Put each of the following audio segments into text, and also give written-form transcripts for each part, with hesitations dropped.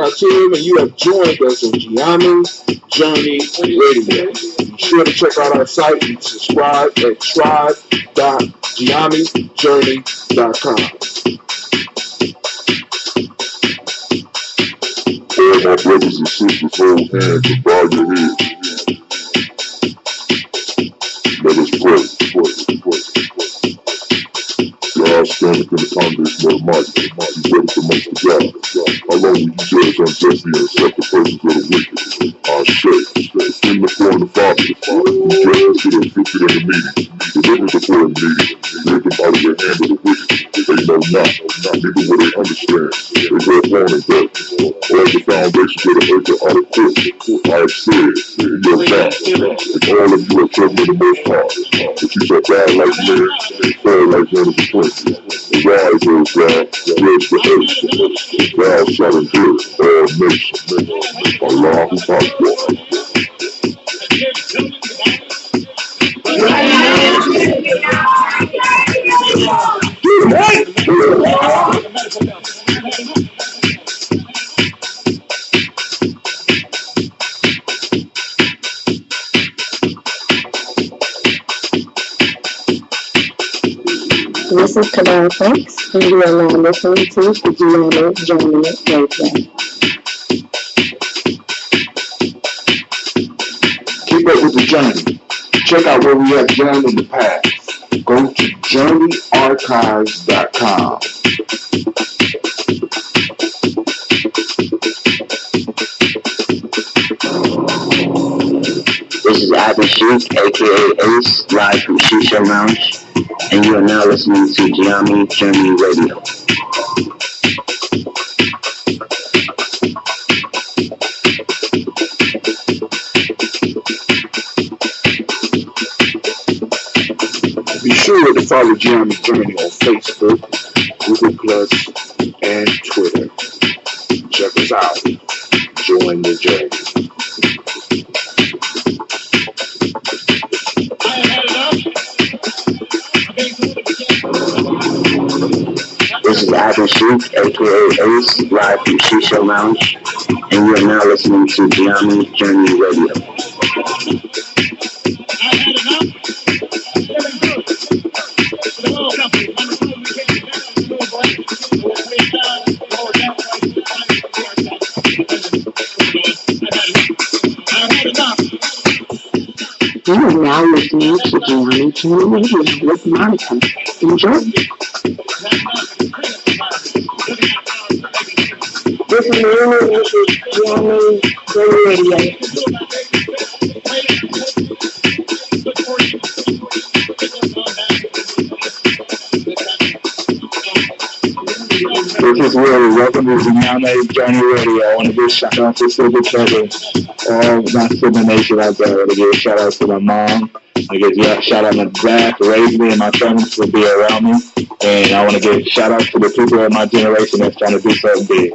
Hatim, and you have joined us on Gye-Nyame's Journey Radio. Be sure to check out our site and subscribe at tribe.gyenamejourney.com. All my brothers and sisters, hold hands and bow your heads. Let us pray. God standeth in the congregation of the mighty. He judgeth amongst the gods. How long will you judge unjustly and accept the persons of the wicked? Ashe. In the form of the Father, you judge the afflicted and the needy. Deliver the poor and needy. Deliver them out of the hand of the wicked. They know not, neither will they understand. They go upon and go. All the foundations of the earth are out of court. I have said, in your mouth, and all of you are children of the Most High. But you shall die like men, and fall like one of the princes. Arise, O God, judge the earth, and thou shalt inherit all nations. Allahu Akbar. This is Kabbalah Folks, and you are now listening to the Gye-Nyame Journey Radio. Keep up with the journey. Check out where we have journeyed in the past. Go to journeyarchives.com. This is Abby Sheik, aka Ace, live from Shisha Lounge, and you are now listening to Gye-Nyame Journey Radio. Be sure to follow Gye-Nyame Journey on Facebook, Google Plus, and Twitter. Check us out. Join the journey. This is Abby Sheik, aka Ace, live from Shisha Lounge, and you are now listening to Gye-Nyame Journey Radio. You are now listening to Gye-Nyame Journey Radio with Monica. Enjoy. This is Marina, this is Gye-Nyame Journey Radio. This is Willie. Welcome to Gye-Nyame Journey Radio. I want to give a shout out to Silver Treasure, all my Silver Nation out there. I want to give a shout out to my mom. I give a shout out to my dad for raising me and my family for being around me. And I want to give a shout out to the people of my generation that's trying to do something big.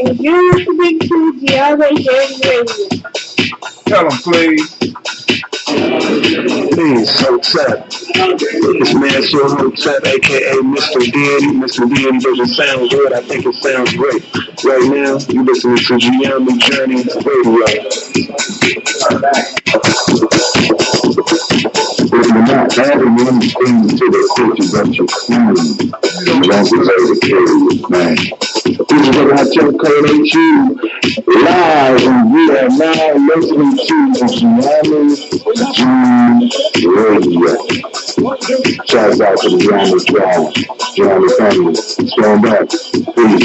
And you're listening to Gye-Nyame Journey Radio. Tell them, please. Please, Hotep. This man so Hotep, aka Mr. Deity. Mr. Deity doesn't sound good. I think it sounds great. Right now, you listening to Gye-Nyame Journey Radio. If you're not adding anything to the picture that you're seeing, you don't deserve to carry this man. This is what I tell KHU live, and we are now listening to the Gye-Nyame Radio. Shouts out to the Gye-Nyame tribe, Gye-Nyame family. Stand back, please.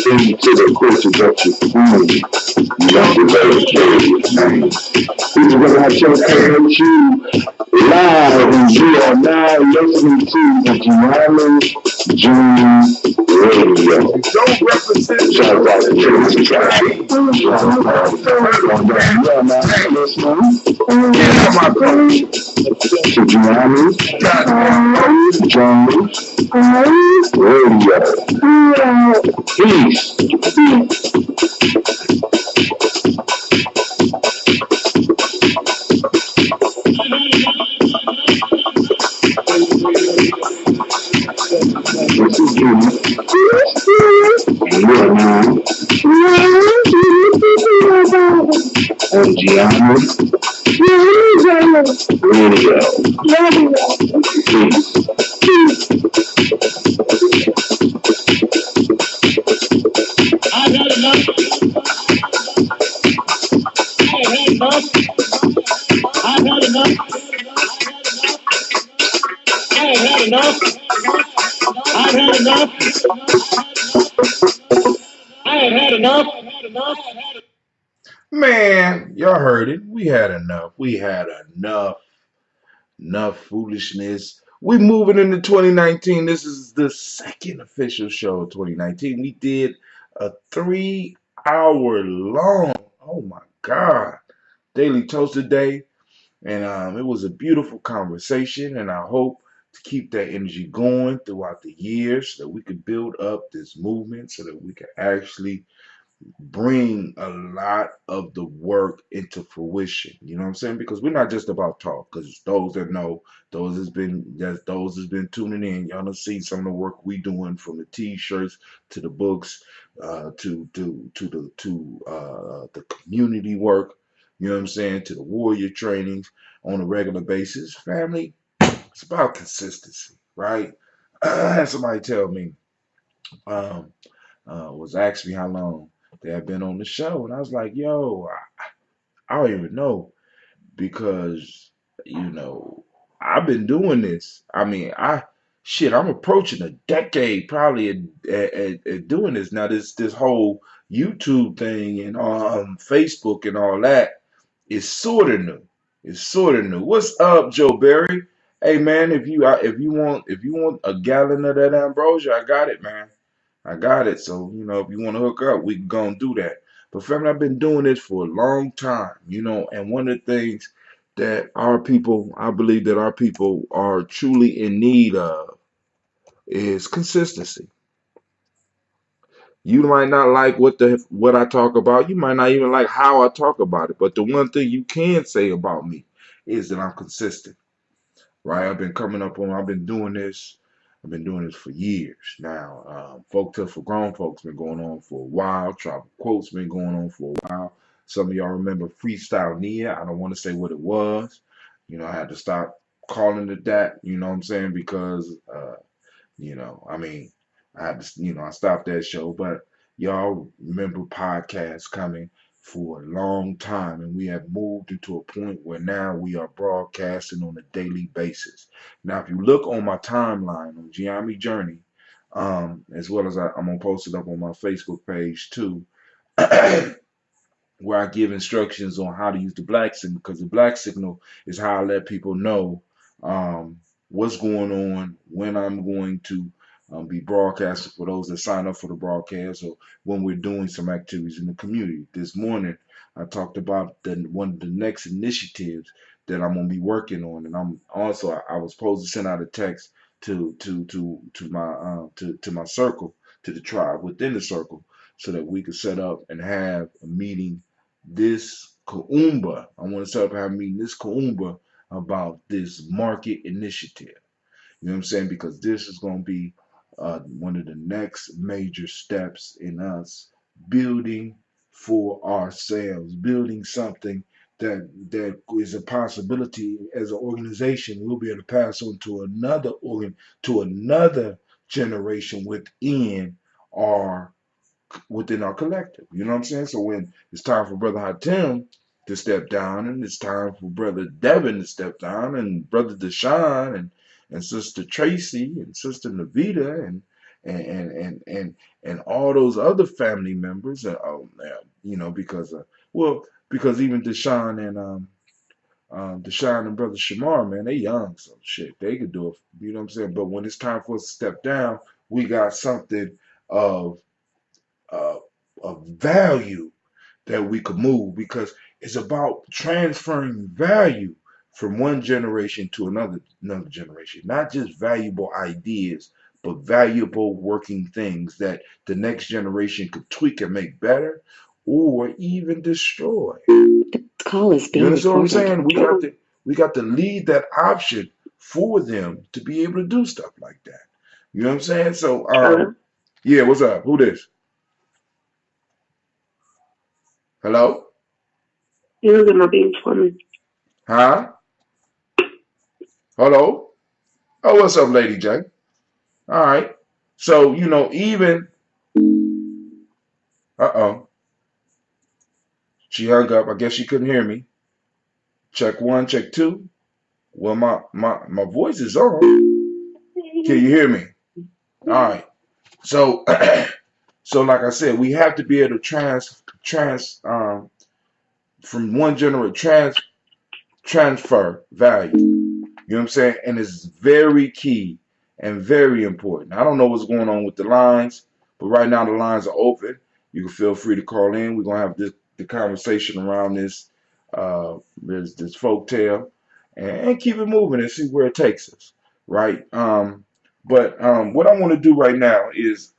into the courses of the school. You don't deserve to carry his name. This is what I showcase you live, and you are now listening to the Gye-Nyame Journey Radio. Don't represent shout out to James Trash. Yeah, man. Yes, man. Come on, coach. To Gye-Nyame Journey Radio. Peace. This is Jimmy. And you are now on Gye-Nyame Radio. Peace. I've had enough. I've had enough. I've had enough. I've had enough. I have had enough. Man, y'all heard it. We had enough. We had enough. Enough foolishness. We moving into 2019. This is the second official show of 2019. We did a 3-hour long, oh my God, Daily Toaster Day. And it was a beautiful conversation. And I hope to keep that energy going throughout the years so that we could build up this movement so that we can actually bring a lot of the work into fruition. You know what I'm saying? Because we're not just about talk. Because those that know, those has been tuning in. Y'all done see some of the work we doing, from the T-shirts to the books, to the community work. You know what I'm saying? To the warrior trainings on a regular basis. Family, it's about consistency, right? I had somebody tell me, was asking me how long they had been on the show, and I was like, yo, I don't even know, because I've been doing this. I mean, I'm approaching a decade probably at doing this now. This whole YouTube thing and Facebook and all that is sort of new. It's sort of new. What's up, Joe Berry? Hey man, if you want a gallon of that ambrosia, I got it, man. I got it. So, if you want to hook up, we can go and do that. But family, I've been doing this for a long time, and one of the things that I believe that our people are truly in need of is consistency. You might not like what I talk about. You might not even like how I talk about it. But the one thing you can say about me is that I'm consistent. Right? I've been doing this. I've been doing this for years now. Folktales for grown folks been going on for a while. Tribal quotes been going on for a while. Some of y'all remember Freestyle Nia. I don't want to say what it was. I had to stop calling it that. You know what I'm saying? Because I mean, I had to, I stopped that show. But y'all remember podcasts coming for a long time, and we have moved into a point where now we are broadcasting on a daily basis. Now, if you look on my timeline on Gye-Nyame Journey, as well as I'm gonna post it up on my Facebook page too, where I give instructions on how to use the black signal, because the black signal is how I let people know what's going on, when I'm going to be broadcasting for those that sign up for the broadcast, or when we're doing some activities in the community. This morning, I talked about one of the next initiatives that I'm gonna be working on, and I was supposed to send out a text to my circle, to the tribe within the circle, so that we could set up and have a meeting this Kuumba. I want to set up and have a meeting this Kuumba about this market initiative. You know what I'm saying? Because this is going to be one of the next major steps in us building for ourselves, building something that is a possibility as an organization. We'll be able to pass on to another generation within our collective. You know what I'm saying? So when it's time for Brother Hatem to step down, and it's time for Brother Devin to step down, and Brother Deshaun, and Sister Tracy, and Sister Navita, and all those other family members, you know, because even Deshaun and brother Shamar, man, they young, so shit, they could do it. You know what I'm saying? But when it's time for us to step down, we got something of uh, of value that we could move because it's about transferring value from one generation to another generation. Not just valuable ideas, but valuable working things that the next generation could tweak and make better or even destroy. The call is You being understand what I'm recorded. saying? We got to lead that option for them to be able to do stuff like that. You know what I'm saying? So yeah, what's up? Who this? Hello? You're gonna be for me. Huh? Hello? Oh, what's up, Lady J? All right. So, you know, even uh-oh. She hung up. I guess she couldn't hear me. Check one, check two. Well, my voice is on. Can you hear me? All right. So so like I said, we have to be able to trans from one generation transfer value. You know what I'm saying? And it's very key and very important. I don't know what's going on with the lines, but right now the lines are open. You can feel free to call in. We're gonna have the conversation around this folk tale and keep it moving and see where it takes us. Right. But what I want to do right now is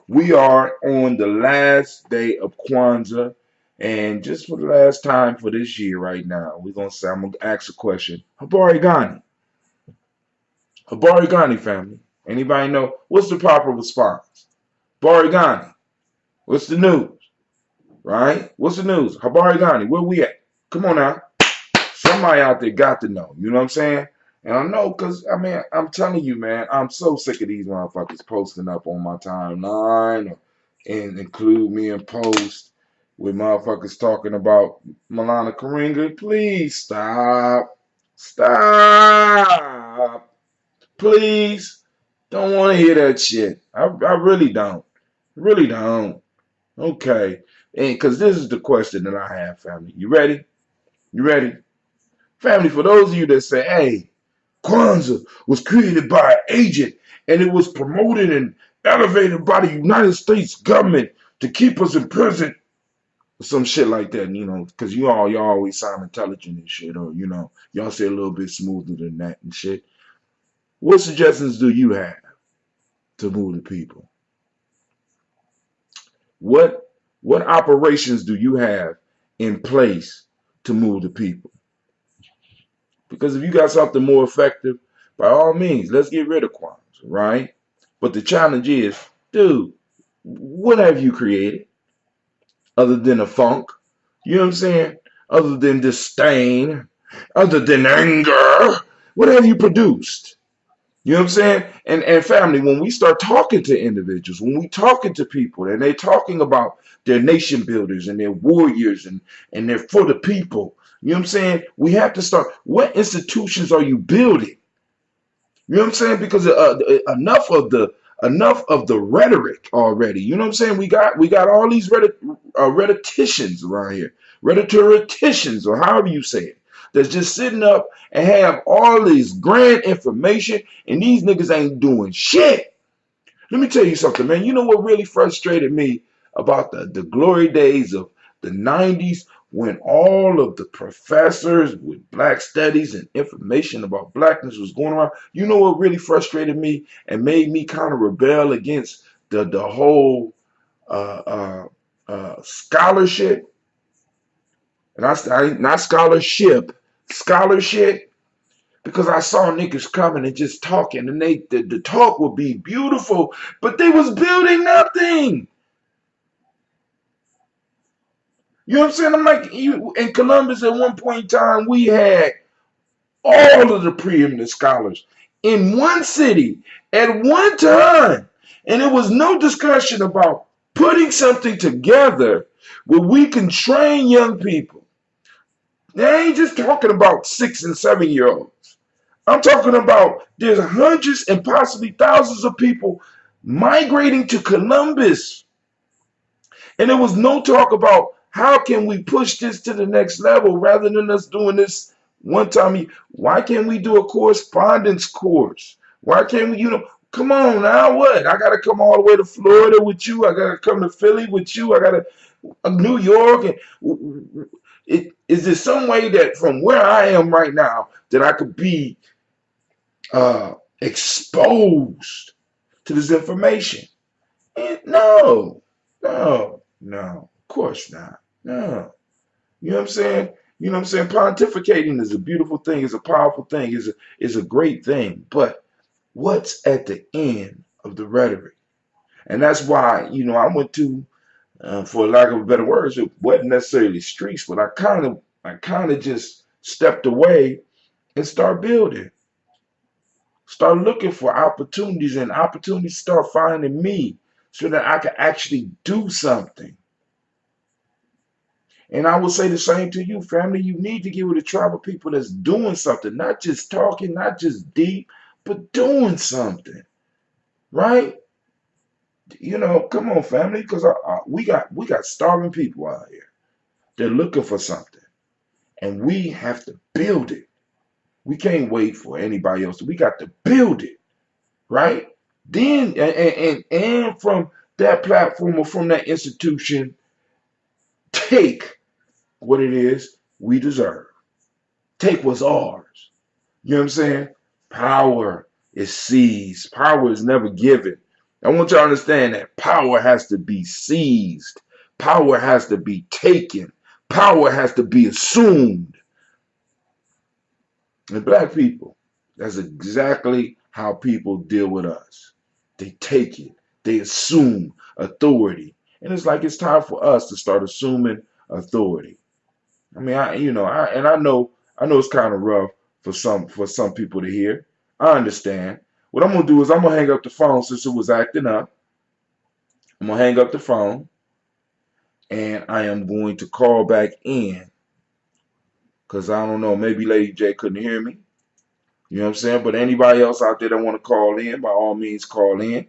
we are on the last day of Kwanzaa, and just for the last time for this year, right now, I'm gonna ask a question. Habari Ghani, Habari Ghani family. Anybody know what's the proper response? Habari Ghani, what's the news? Right? What's the news? Habari Ghani, where we at? Come on now. Somebody out there got to know. You know what I'm saying? And I know because, I mean, I'm telling you, man, I'm so sick of these motherfuckers posting up on my timeline and include me in posts with motherfuckers talking about Milana Karinga. Please stop. Stop. Please. Don't want to hear that shit. I really don't. Really don't. Okay. And because this is the question that I have, family. You ready? You ready? Family, for those of you that say, hey, Kwanzaa was created by an agent and it was promoted and elevated by the United States government to keep us in prison, some shit like that, you know, because y'all always sound intelligent and shit, or, you know, y'all say a little bit smoother than that and shit. What suggestions do you have to move the people? What operations do you have in place to move the people? Because if you got something more effective, by all means, let's get rid of Kwanzaa, right? But the challenge is, dude, what have you created other than a funk? You know what I'm saying? Other than disdain, other than anger, what have you produced? You know what I'm saying? And family, when we start talking to individuals, when we talking to people and they're talking about their nation builders and their warriors and they're for the people, you know what I'm saying? We have to start, what institutions are you building? You know what I'm saying? Because enough of the rhetoric already. You know what I'm saying? We got all these rhetoricians around here, rhetoricians, or however you say it, that's just sitting up and have all this grand information, and these niggas ain't doing shit. Let me tell you something, man. You know what really frustrated me about the glory days of the 90s when all of the professors with black studies and information about blackness was going around? You know what really frustrated me and made me kind of rebel against the whole scholarship? And not scholarship, scholarship. Because I saw niggas coming and just talking, and the talk would be beautiful, but they was building nothing. You know what I'm saying? I'm like, in Columbus at one point in time, we had all of the preeminent scholars in one city at one time. And there was no discussion about putting something together where we can train young people. They ain't just talking about 6 and 7-year-olds. I'm talking about there's hundreds and possibly thousands of people migrating to Columbus. And there was no talk about how can we push this to the next level rather than us doing this one time. Why can't we do a correspondence course? Why can't we, come on now, what? I got to come all the way to Florida with you. I got to come to Philly with you. I got to New York. And is there some way that from where I am right now that I could be exposed to this information? And no, of course not. No. You know what I'm saying? You know what I'm saying? Pontificating is a beautiful thing, is a powerful thing, is a great thing. But what's at the end of the rhetoric? And that's why, I went to, for lack of a better words, it wasn't necessarily streets, but I kind of just stepped away and start building. Start looking for opportunities, and opportunities start finding me so that I can actually do something. And I will say the same to you, family. You need to get with a tribe of people that's doing something, not just talking, not just deep, but doing something, right? Come on, family, because we got starving people out here. They're looking for something, and we have to build it. We can't wait for anybody else. We got to build it, right? Then and from that platform or from that institution, take what it is we deserve. Take what's ours. You know what I'm saying? Power is seized. Power is never given. I want you to understand that power has to be seized. Power has to be taken. Power has to be assumed. And black people, that's exactly how people deal with us. They take it. They assume authority. And it's like it's time for us to start assuming authority. I mean, I know it's kind of rough for some people to hear. I understand. What I'm gonna do is I'm gonna hang up the phone since it was acting up. I'm gonna hang up the phone, and I am going to call back in because I don't know, maybe Lady J couldn't hear me. You know what I'm saying? But anybody else out there that want to call in, by all means, call in. You know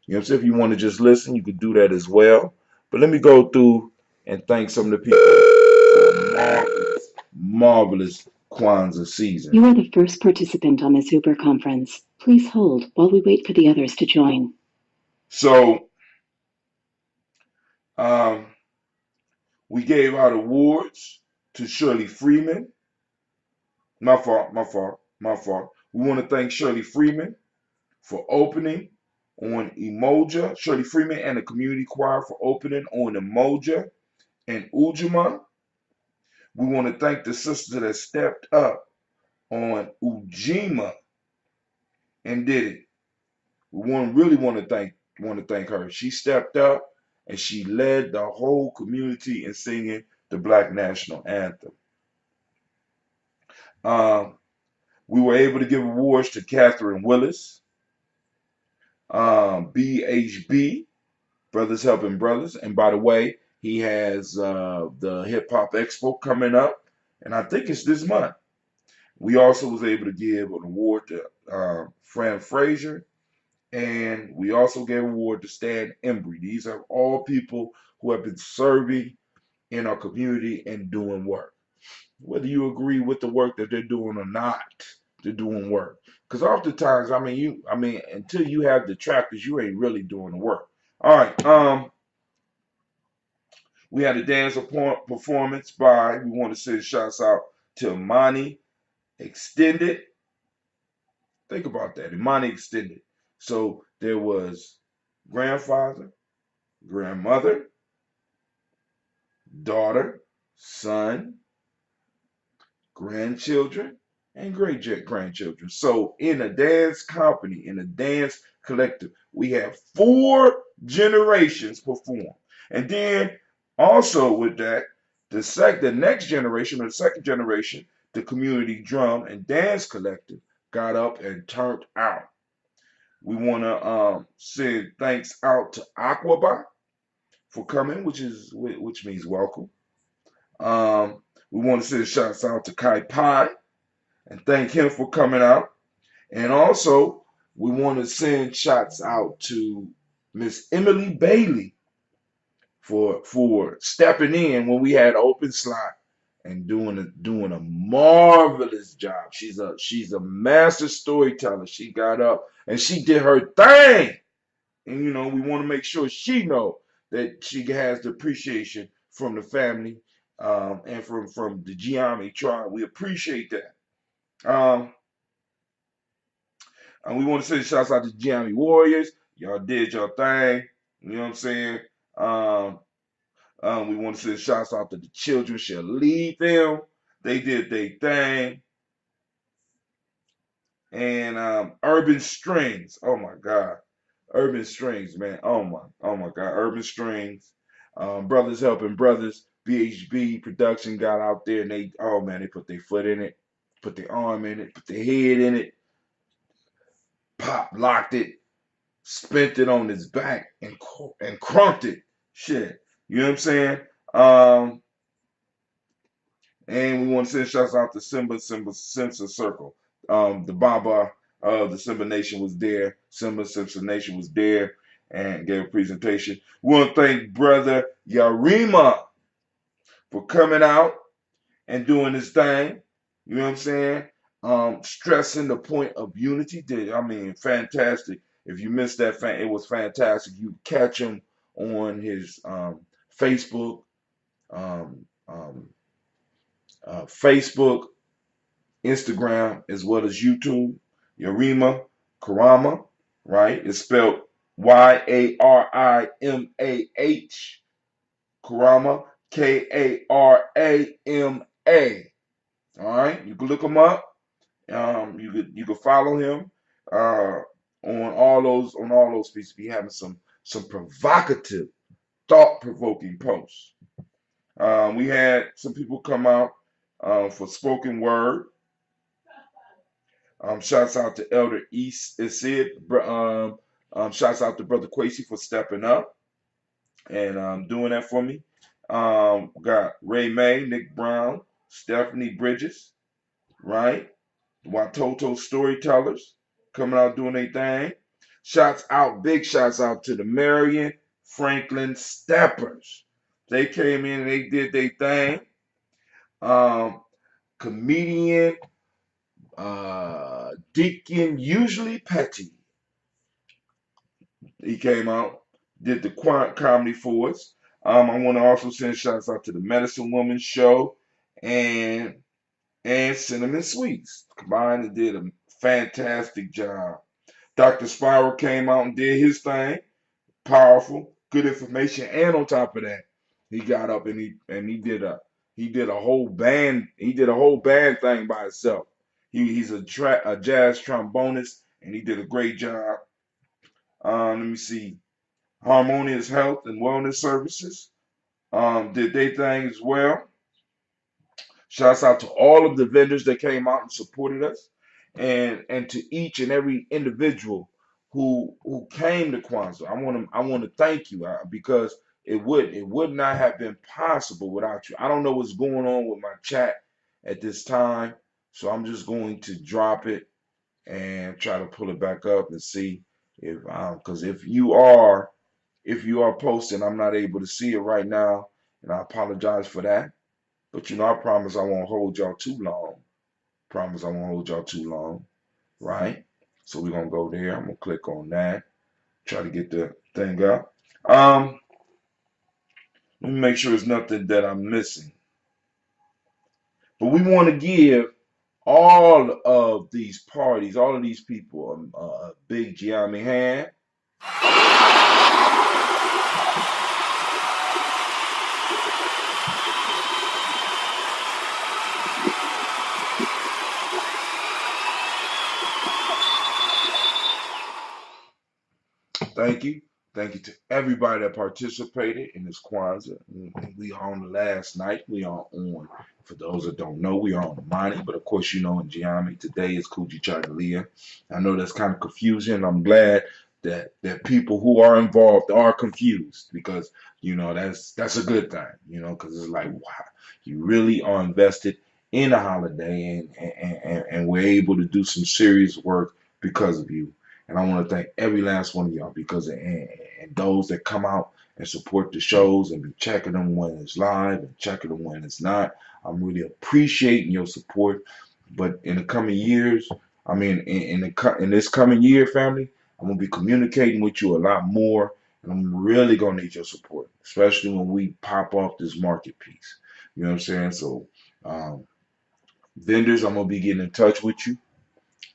what I'm saying? If you want to just listen, you could do that as well. But let me go through and thank some of the people for a marvelous Kwanzaa season. You are the first participant on this Uber conference. Please hold while we wait for the others to join. So, we gave out awards to Shirley Freeman. My fault. We want to thank Shirley Freeman for opening on Emoja. Shirley Freeman and the community choir for opening on Emoja and Ujima. We want to thank the sister that stepped up on Ujima and did it. We really want to thank her. She stepped up and she led the whole community in singing the Black National Anthem. We were able to give awards to Catherine Willis, BHB, Brothers Helping Brothers. And by the way, he has the Hip Hop Expo coming up, and I think it's this month. We also was able to give an award to Fran Frazier, and we also gave an award to Stan Embry. These are all people who have been serving in our community and doing work. Whether you agree with the work that they're doing or not, they're doing work. Because oftentimes, until you have the tractors, you ain't really doing the work. All right. We had a dance performance by, we want to send shouts out to Imani Extended. Think about that. Imani Extended. So there was grandfather, grandmother, daughter, son, grandchildren, and great-grandchildren. So in a dance company, in a dance collective, we have 4 generations perform. And then also with that, the next generation or the second generation, the community drum and dance collective got up and turned out. We want to send thanks out to Aquaba for coming, which means welcome. We want to send shouts out to Kai Pai and thank him for coming out. And also, we want to send shouts out to Miss Emily Bailey for stepping in when we had open slot and doing a marvelous job. She's a master storyteller. She got up and she did her thing. And we want to make sure she know that she has the appreciation from the family, and from the Gye-Nyame tribe. We appreciate that. Um, and we want to say shouts out to Gye-Nyame Warriors. Y'all did your thing. You know what I'm saying? Um, we want to say shouts out to the children. Shall lead them. They did their thing. And Urban Strings. Oh my God. Urban Strings, man. Oh my God. Urban Strings. Brothers Helping Brothers. BHB production got out there and they put their foot in it, put their arm in it, put their head in it, pop locked it, spent it on his back and crunked it. Shit. You know what I'm saying? Um, And we want to send shouts out to Simba Circle. The Baba of the Simba Nation was there. Simba Simpson Nation was there and gave a presentation. We want to thank Brother Yarima for coming out and doing his thing. You know what I'm saying? Stressing the point of unity. Fantastic. If you missed that, it was fantastic. You catch him on his Facebook. Um, um, Facebook, Instagram, as well as YouTube. Yarima Karama, right? It's spelled Yarimah, Karama, Karama. All right, you can look him up. You could follow him on all those pieces. Be having some provocative, thought-provoking posts. We had some people come out for spoken word. Shouts out to Elder East Sid. Shouts out to Brother Quasey for stepping up and doing that for me. Got Ray May, Nick Brown, Stephanie Bridges, right? Watoto Storytellers coming out doing their thing. Big shouts out to the Marion Franklin Steppers. They came in and they did their thing. Comedian Deacon Usually Petty. He came out, did the comedy for us. I want to also send shouts out to the Medicine Woman Show and Cinnamon Sweets. Combined and did a fantastic job. Dr. Spiral came out and did his thing. Powerful, good information, and on top of that, he got up and he did a whole band. He did a whole band thing by himself. He's a jazz trombonist, and he did a great job. Let me see. Harmonious Health and Wellness Services did their thing as well. Shouts out to all of the vendors that came out and supported us, and to each and every individual who came to Kwanzaa. I want to thank you because it would not have been possible without you. I don't know what's going on with my chat at this time, so I'm just going to drop it and try to pull it back up and see because if you are posting, I'm not able to see it right now, and I apologize for that. But I promise I won't hold y'all too long. Promise I won't hold y'all too long, right? So we're gonna go there. I'm gonna click on that. Try to get the thing up. Let me make sure there's nothing that I'm missing. But we want to give all of these parties, all of these people, a big Gye-Nyame hand. Thank you. Thank you to everybody that participated in this Kwanzaa. We are on the last night. We are on, for those that don't know, we are on the Mani, but of course, in Gye-Nyame, today is Kuji Chagalia. I know that's kind of confusing. I'm glad that people who are involved are confused because, that's a good thing, because it's like, wow, you really are invested in a holiday and we're able to do some serious work because of you. And I want to thank every last one of y'all because and those that come out and support the shows and be checking them when it's live and checking them when it's not. I'm really appreciating your support. But in the coming years, I mean, in this coming year, family, I'm gonna be communicating with you a lot more, and I'm really gonna need your support, especially when we pop off this market piece. You know what I'm saying? So, um, vendors, I'm gonna be getting in touch with you,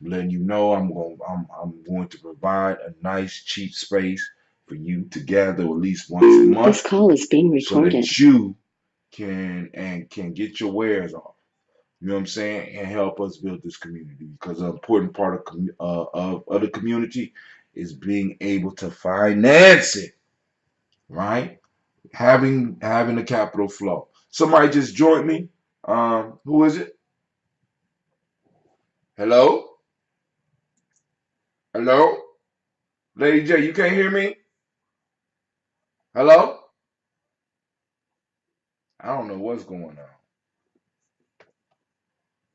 letting you know I'm going to provide a nice cheap space for you to gather at least once a This month, call is being so recorded. that you can get your wares off. You know what I'm saying? And help us build this community, because an important part of the community is being able to finance it, right? Having the capital flow. Somebody just joined me. Who is it? Hello? Hello? Lady J, you can't hear me? Hello? I don't know what's going on.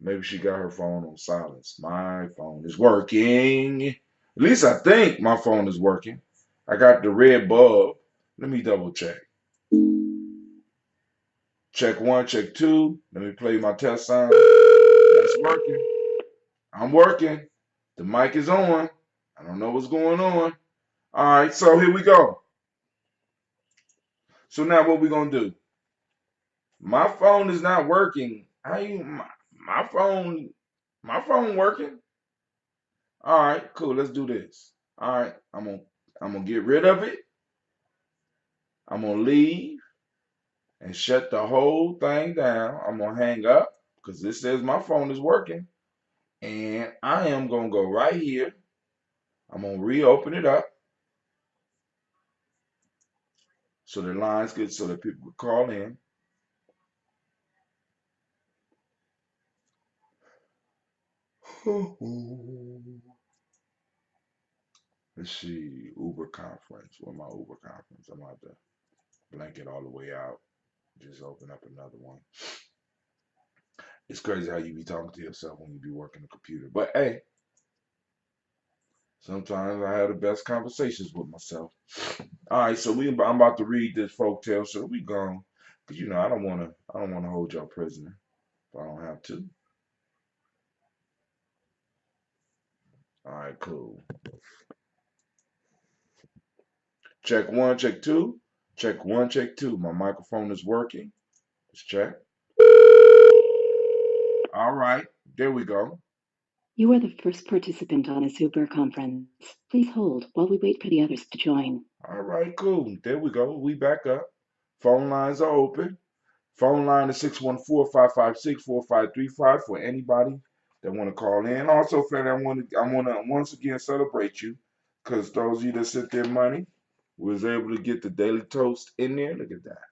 Maybe she got her phone on silence. My phone is working. At least I think my phone is working. I got the red bulb. Let me double check. Check one, check two. Let me play my test sound. That's working. I'm working. The mic is on. I don't know what's going on. All right, so here we go. So now what we gonna do? My phone is not working. How you my phone working? All right, cool. Let's do this. All right, I'm gonna get rid of it. I'm gonna leave and shut the whole thing down. I'm gonna hang up because this says my phone is working, and I am gonna go right here. I'm gonna reopen it up so the lines get so that people can call in. Let's see, Uber conference. What my Uber conference? I'm about to blank it all the way out. Just open up another one. It's crazy how you be talking to yourself when you be working the computer. But hey, sometimes I have the best conversations with myself. All right, so I'm about to read this folk tale, so we gone. Cause I don't wanna hold y'all prisoner if I don't have to. All right, cool. Check one, check two. Check one, check two. My microphone is working. Let's check. All right, there we go. You are the first participant on a Uber conference. Please hold while we wait for the others to join. All right, cool. There we go. We back up. Phone lines are open. Phone line is 614-556-4535 for anybody that want to call in. Also, family, I want to once again celebrate you, because those of you that sent their money was able to get the daily toast in there. Look at that.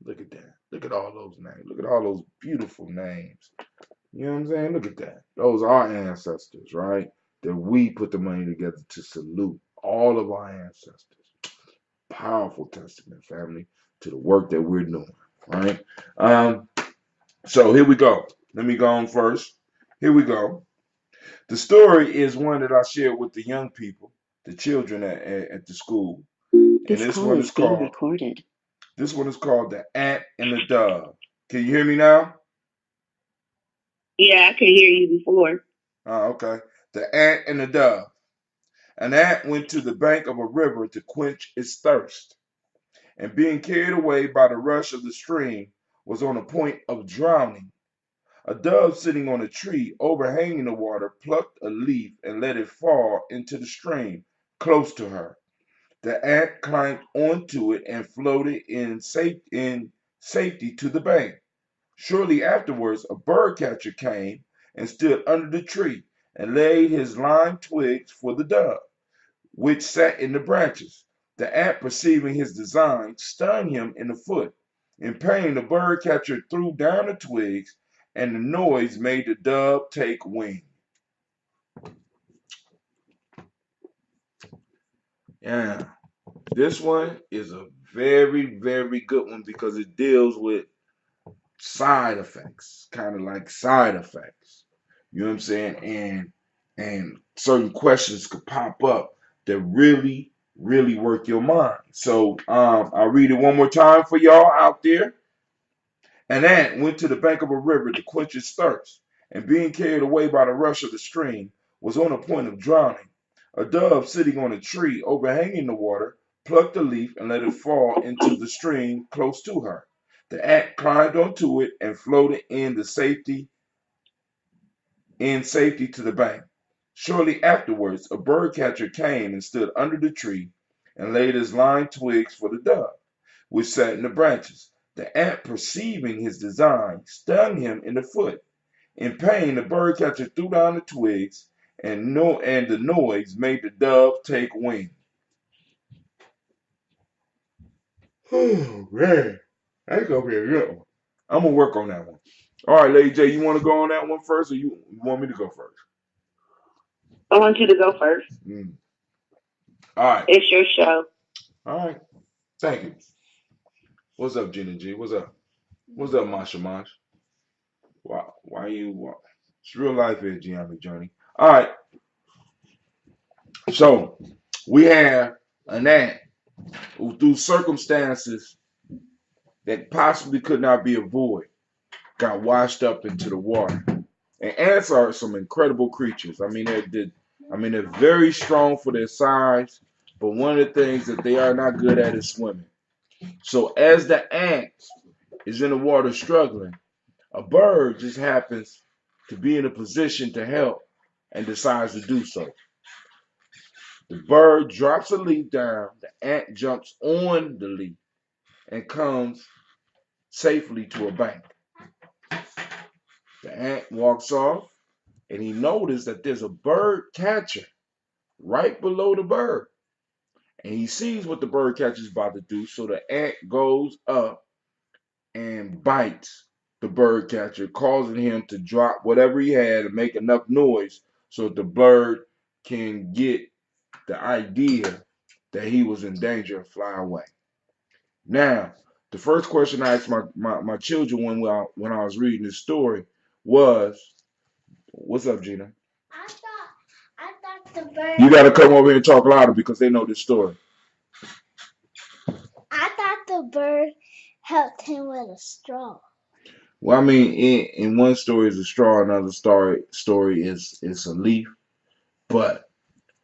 Look at that. Look at all those names. Look at all those beautiful names. You know what I'm saying? Look at that. Those are our ancestors, right? That we put the money together to salute all of our ancestors. Powerful testament, family, to the work that we're doing, right? So here we go. Let me go on first. Here we go. The story is one that I shared with the young people, the children at the school. And This call is being recorded. This one is called The Ant and the Dove. Can you hear me now? Yeah, I could hear you before. Oh, okay. The Ant and the Dove. An ant went to the bank of a river to quench its thirst, and being carried away by the rush of the stream, was on the point of drowning. A dove sitting on a tree overhanging the water plucked a leaf and let it fall into the stream close to her. The ant climbed onto it and floated in safety to the bank. Shortly afterwards, a bird catcher came and stood under the tree and laid his lime twigs for the dove, which sat in the branches. The ant, perceiving his design, stung him in the foot. In pain, the bird catcher threw down the twigs, and the noise made the dove take wing. Yeah, this one is a very, very good one because it deals with side effects, kind of like side effects. You know what I'm saying? And certain questions could pop up that really really work your mind. So I'll read it one more time for y'all out there. An ant went to the bank of a river to quench its thirst, and being carried away by the rush of the stream, was on the point of drowning. A dove sitting on a tree overhanging the water plucked a leaf and let it fall into the stream close to her. The ant climbed onto it and floated in safety to the bank. Shortly afterwards, a bird catcher came and stood under the tree and laid his line twigs for the dove, which sat in the branches. The ant, perceiving his design, stung him in the foot. In pain, the bird catcher threw down the twigs, and the noise made the dove take wing. Oh man, that's gonna be a good one. I'm gonna work on that one. All right, Lady J, you want to go on that one first, or you want me to go first? I want you to go first. All right. It's your show. All right. Thank you. What's up, Gina G? What's up? What's up, Masha Mash? Why you? It's real life here, Gye-Nyame Journey. All right. So we have an ant who, through circumstances that possibly could not be avoided, got washed up into the water. And ants are some incredible creatures. I mean, they're very strong for their size, but one of the things that they are not good at is swimming. So as the ant is in the water struggling, a bird just happens to be in a position to help and decides to do so. The bird drops a leaf down, the ant jumps on the leaf and comes safely to a bank. The ant walks off and he noticed that there's a bird catcher right below the bird. And he sees what the bird catcher is about to do, so the ant goes up and bites the bird catcher, causing him to drop whatever he had and make enough noise so that the bird can get the idea that he was in danger and fly away. Now, the first question I asked my children when I was reading this story was, what's up, Gina? I thought the bird. You got to come over here and talk louder because they know this story. I thought the bird helped him with a straw. Well, I mean, in one story is a straw, another story is a leaf, but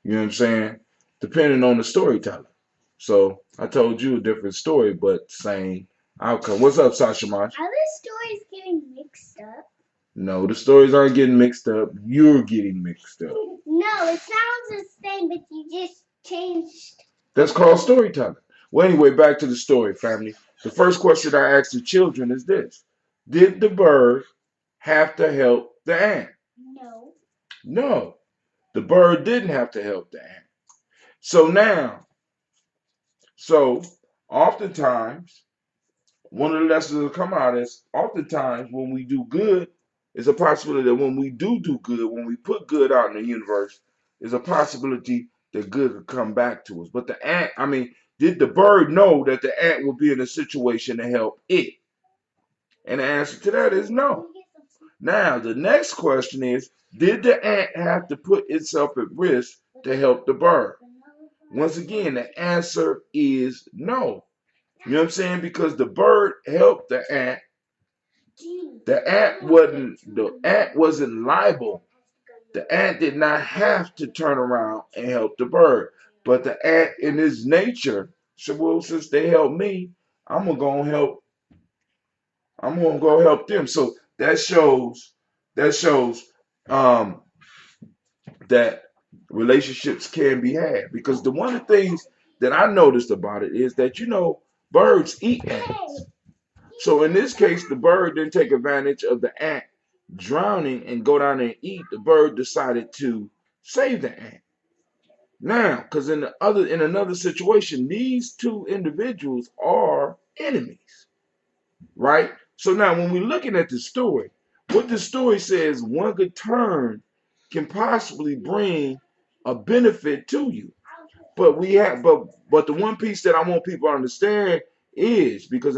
you know what I'm saying? Depending on the storyteller. So I told you a different story, but same outcome. What's up, Sasha Marsh? Are the stories getting mixed up? No, the stories aren't getting mixed up. You're getting mixed up. No, it sounds the same, but you just changed. That's called storytelling. Well, anyway, back to the story, family. The first question I asked the children is this: did the bird have to help the ant? No. No, the bird didn't have to help the ant. So oftentimes, one of the lessons that come out is oftentimes when we do good, it's a possibility that when we do good, when we put good out in the universe, there's a possibility that good could come back to us. But the ant, I mean, did the bird know that the ant would be in a situation to help it? And the answer to that is no. Now, the next question is, did the ant have to put itself at risk to help the bird? Once again, the answer is no. You know what I'm saying? Because the bird helped the ant. The ant wasn't liable. The ant did not have to turn around and help the bird. But the ant in his nature said, well, since they helped me, I'm gonna go help them. So that shows that relationships can be had. Because one of the things that I noticed about it is that birds eat ants. So in this case, the bird didn't take advantage of the ant drowning and go down there and eat. The bird decided to save the ant. Now, because in another situation, these two individuals are enemies, right? So now, when we're looking at the story, what the story says, one good turn can possibly bring a benefit to you. But the one piece that I want people to understand is because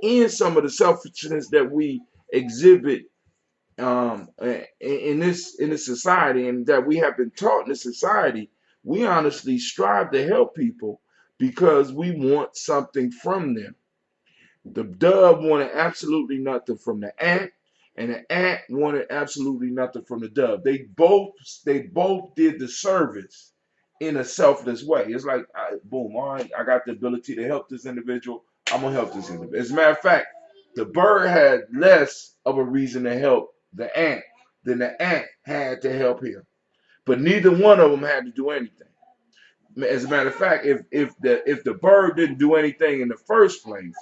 in some of the selfishness that we exhibit in this society and that we have been taught in this society, we honestly strive to help people because we want something from them. The dove wanted absolutely nothing from the ant, and the ant wanted absolutely nothing from the dove. They both did the service in a selfless way. It's like, boom, all right, I got the ability to help this individual. I'm gonna help this individual. As a matter of fact, the bird had less of a reason to help the ant than the ant had to help him. But neither one of them had to do anything. As a matter of fact, if the bird didn't do anything in the first place,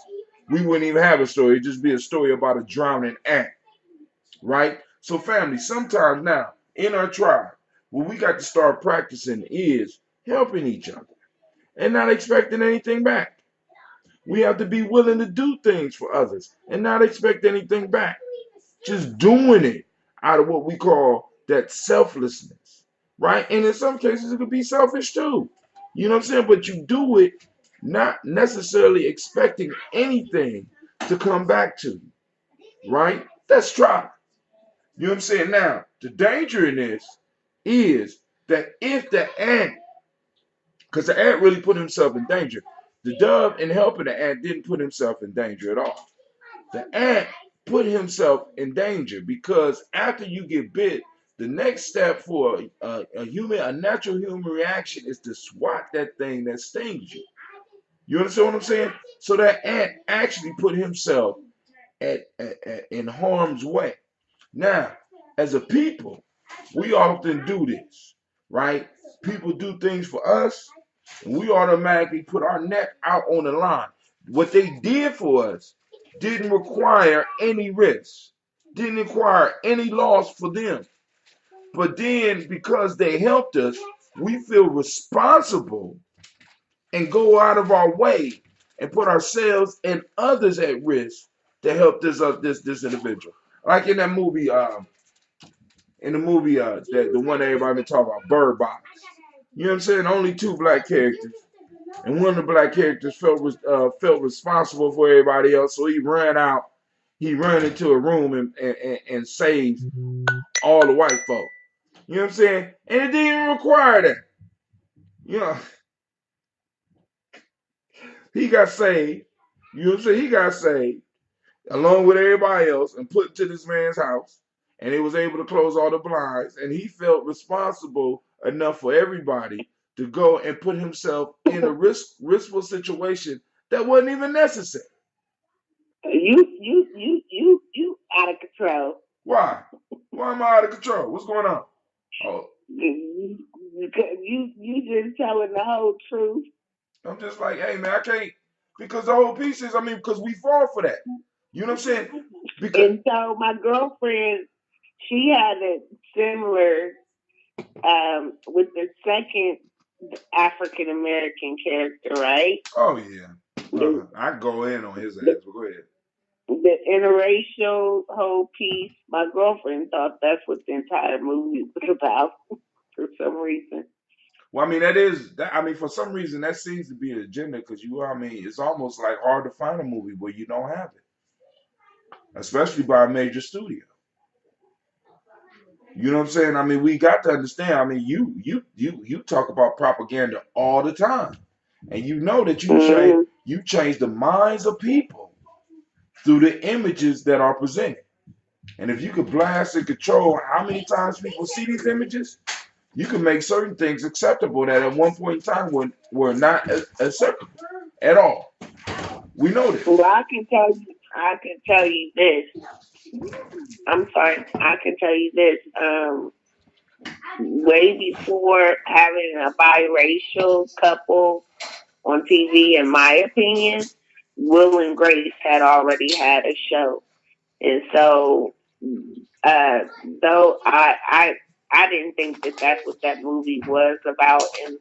we wouldn't even have a story. It'd just be a story about a drowning ant, right? So, family, sometimes now in our tribe, what we got to start practicing is helping each other and not expecting anything back. We have to be willing to do things for others and not expect anything back. Just doing it out of what we call that selflessness, right? And in some cases, it could be selfish too. You know what I'm saying? But you do it not necessarily expecting anything to come back to you, right? That's try. You know what I'm saying? Now, the danger in this is that if the ant, because the ant really put himself in danger, the dove in helping the ant didn't put himself in danger at all. The ant put himself in danger because after you get bit, the next step for a natural human reaction is to swat that thing that stings you. You understand what I'm saying? So that ant actually put himself in harm's way. Now, as a people, we often do this, right? People do things for us, and we automatically put our neck out on the line. What they did for us didn't require any risk, didn't require any loss for them. But then, because they helped us, we feel responsible and go out of our way and put ourselves and others at risk to help this individual. Like in the movie the one that everybody been talking about, Bird Box. You know what I'm saying? Only two black characters, and one of the black characters felt responsible for everybody else, so he ran out. He ran into a room and saved all the white folk. You know what I'm saying? And it didn't even require that. You know, he got saved. You know what I'm saying? He got saved along with everybody else and put into this man's house. And he was able to close all the blinds. And he felt responsible enough for everybody to go and put himself in a riskful situation that wasn't even necessary. You out of control. Why? Why am I out of control? What's going on? Oh, You just telling the whole truth. I'm just like, hey man, I can't, because the whole piece is, because we fall for that. You know what I'm saying? Because And so my girlfriend, she had a similar with the second African American character, right? oh yeah, I go in on his ass. But go ahead. The interracial whole piece. My girlfriend thought that's what the entire movie was about for some reason. Well, that is that. For some reason, that seems to be an agenda because it's almost like hard to find a movie where you don't have it, especially by a major studio. You know what I'm saying? We got to understand. You talk about propaganda all the time, and you know that you change the minds of people through the images that are presented. And if you could blast and control how many times people see these images, you can make certain things acceptable that at one point in time were not acceptable at all. We know this. Well, I can tell you this. I'm sorry, I can tell you this. Way before having a biracial couple on TV, in my opinion, Will and Grace had already had a show. And so, though I didn't think that that's what that movie was about, and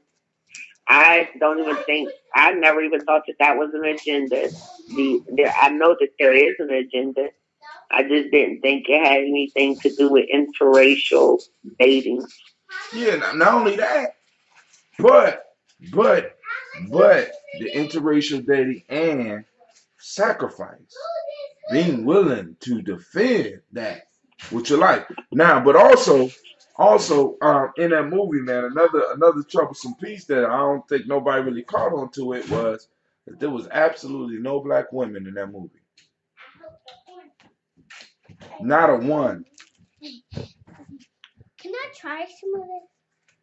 I don't even think I never even thought that that was an agenda. I know that there is an agenda. I just didn't think it had anything to do with interracial dating. Yeah, not only that, but but the interracial dating and sacrifice, being willing to defend that with your life. Now, but also Also, in that movie, man, another troublesome piece that I don't think nobody really caught on to it was that there was absolutely no black women in that movie. Not a one. Can I try some of this?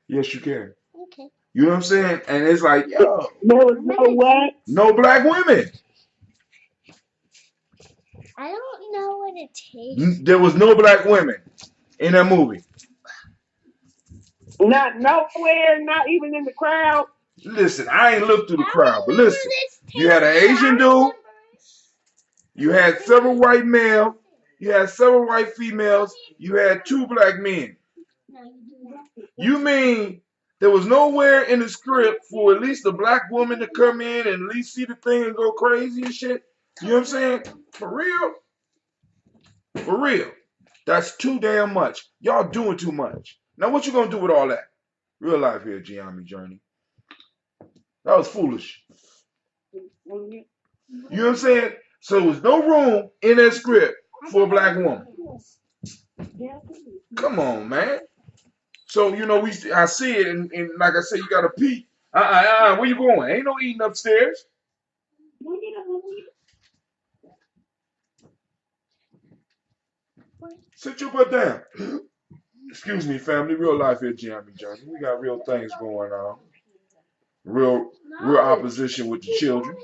Yes, you can. Okay. You know what I'm saying? And it's like, yo, There was no what? no black women. I don't know what it tastes. There was no black women in that movie. Not nowhere, not even in the crowd. Listen, I ain't looked through the I crowd, but remember listen, this you had an tasting. Asian dude, you had several white males, you had several white females, you had 2 black men. No, you do not. You mean there was nowhere in the script for at least a black woman to come in and at least see the thing and go crazy and shit? You know what I'm saying? For real? For real. That's too damn much. Y'all doing too much. Now what you gonna do with all that? Real life here, Gye-Nyame Journey. That was foolish. You know what I'm saying? So there was no room in that script for a black woman. Come on, man. So, you know, I see it, and like I said, you got to peek. Where you going? Ain't no eating upstairs. Sit your butt down. Excuse me, family. Real life here, Gye-Nyame Journey. We got real things going on. Real opposition with the children.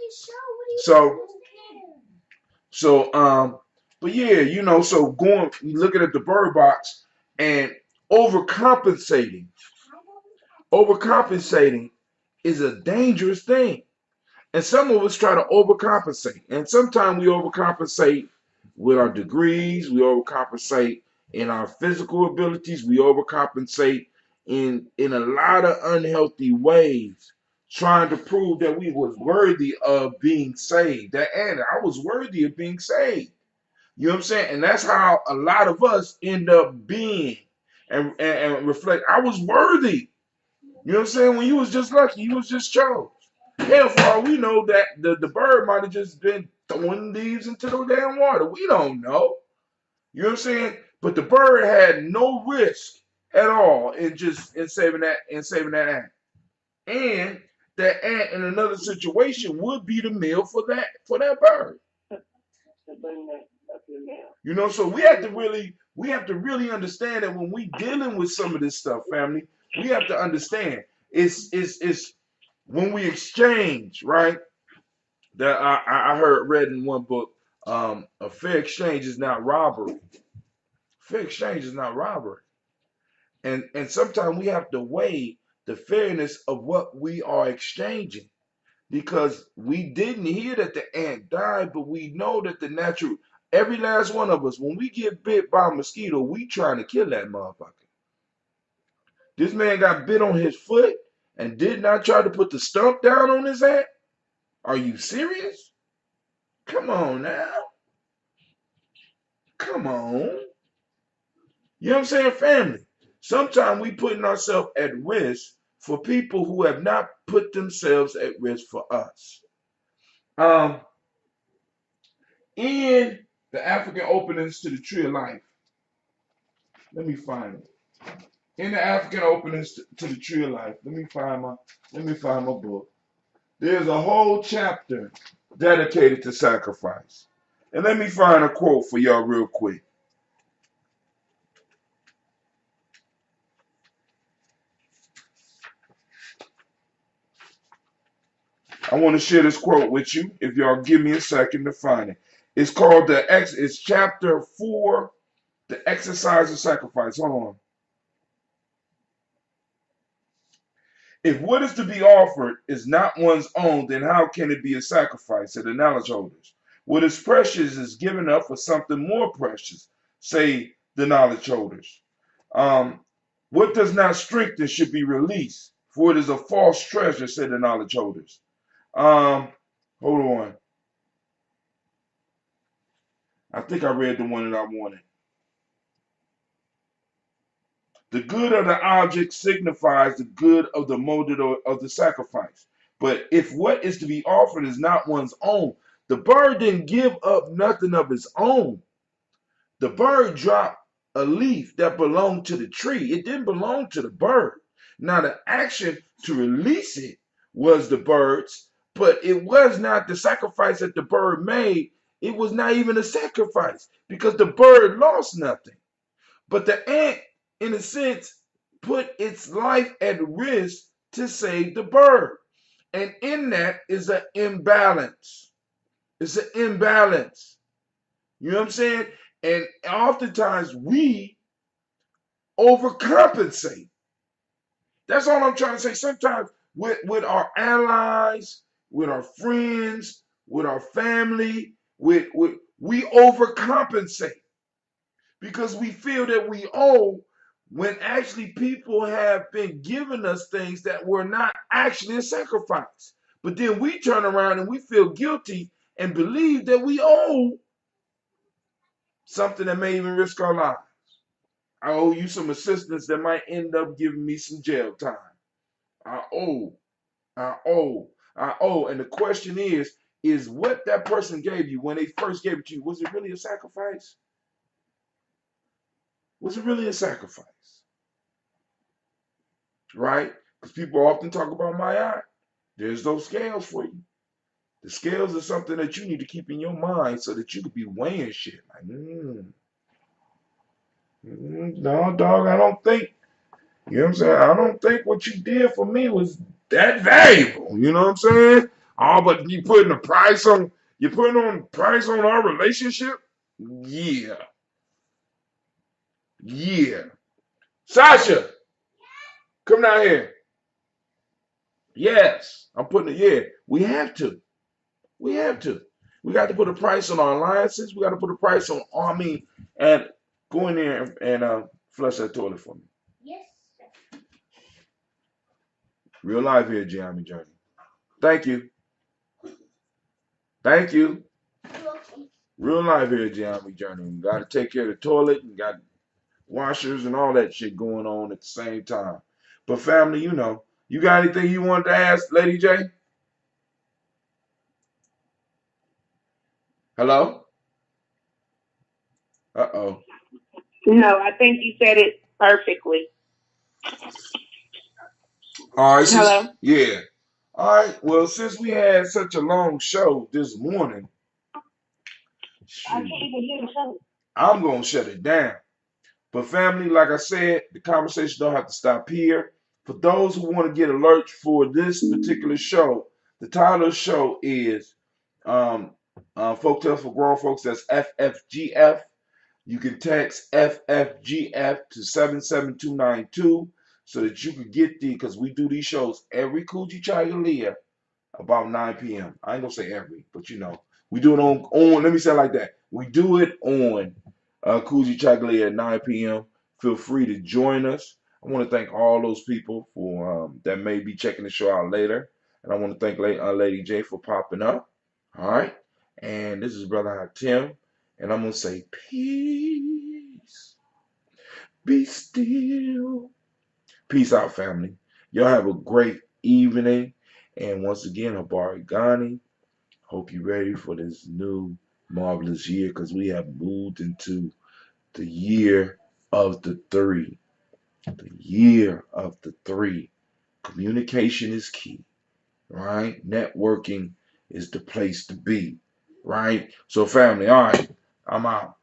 But yeah, you know, so looking at the bird box and overcompensating is a dangerous thing. And some of us try to overcompensate. And sometimes we overcompensate with our degrees, we overcompensate in our physical abilities, we overcompensate in a lot of unhealthy ways, trying to prove that we was worthy of being saved. And I was worthy of being saved. You know what I'm saying? And that's how a lot of us end up being and reflect. I was worthy. You know what I'm saying? When you was just lucky, you was just chose. Hell, for all we know, that the bird might have just been throwing leaves into the damn water. We don't know. You know what I'm saying? But the bird had no risk at all in saving that ant. And that ant in another situation would be the meal for that bird. You know, so we have to really understand that when we dealing with some of this stuff, family, we have to understand it's when we exchange, right? That I read in one book, a fair exchange is not robbery. Fair exchange is not robbery. And sometimes we have to weigh the fairness of what we are exchanging. Because we didn't hear that the ant died, but we know that every last one of us, when we get bit by a mosquito, we trying to kill that motherfucker. This man got bit on his foot and did not try to put the stump down on his ant. Are you serious? Come on now. Come on. You know what I'm saying, family? Sometimes we putting ourselves at risk for people who have not put themselves at risk for us. In the African openings to the Tree of Life, let me find it. In the African openings to the Tree of Life, let me find my book. There's a whole chapter dedicated to sacrifice. And let me find a quote for y'all real quick. I want to share this quote with you if y'all give me a second to find it. It's called it's chapter 4, the exercise of sacrifice. Hold on. If what is to be offered is not one's own, then how can it be a sacrifice? Said the knowledge holders. What is precious is given up for something more precious, say the knowledge holders. What does not strengthen should be released, for it is a false treasure, said the knowledge holders. Hold on. I think I read the one that I wanted. The good of the object signifies the good of the motive of the sacrifice. But if what is to be offered is not one's own, the bird didn't give up nothing of his own. The bird dropped a leaf that belonged to the tree. It didn't belong to the bird. Now, the action to release it was the bird's, but it was not the sacrifice that the bird made. It was not even a sacrifice because the bird lost nothing. But the ant, in a sense, put its life at risk to save the bird. And in that is an imbalance. It's an imbalance. You know what I'm saying? And oftentimes we overcompensate. That's all I'm trying to say. Sometimes with our allies, with our friends, with our family, we overcompensate because we feel that we owe when actually people have been giving us things that were not actually a sacrifice. But then we turn around and we feel guilty and believe that we owe something that may even risk our lives. I owe you some assistance that might end up giving me some jail time. I owe, I owe, I owe. And the question is what that person gave you when they first gave it to you, was it really a sacrifice? Was it really a sacrifice? Right? Because people often talk about my eye. There's those scales for you. The scales are something that you need to keep in your mind so that you could be weighing shit. Like, no, dog, I don't think, you know what I'm saying? I don't think what you did for me was that valuable. You know what I'm saying? Oh, but you putting a price on, you putting on price on our relationship? Yeah. Yeah. Sasha, come down here. Yes. I'm putting it, yeah. We have to. We have to. We got to put a price on our alliances. We got to put a price on army and go in there and flush that toilet for me. Yes, sir. Real life here, Gye-Nyame Journey. Thank you. Thank you. Real life here, Gye-Nyame Journey. We got to take care of the toilet and got washers and all that shit going on at the same time. But family, you know, you got anything you wanted to ask, Lady J? Hello? Uh-oh. No, I think you said it perfectly. All right, Hello? yeah. All right, well, since we had such a long show this morning, shoot, I'm going to shut it down. But family, like I said, the conversation don't have to stop here. For those who want to get alerts for this particular show, the title of the show is Folktales for Grown Folks. That's FFGF. You can text FFGF to 77292 so that you can get because we do these shows every Kuji Chagalia about 9 p.m. I ain't gonna say every, but you know, we do it on let me say it like that. We do it on Kuji Chagalia at 9 p.m. Feel free to join us. I want to thank all those people for that may be checking the show out later. And I want to thank Lady J for popping up. All right. And this is Brother Tim. And I'm going to say, peace. Be still. Peace out, family. Y'all have a great evening. And once again, Habari Ghani. Hope you're ready for this new marvelous year because we have moved into the year of the three. The year of the three. Communication is key, right? Networking is the place to be, right? So, family, all right, I'm out.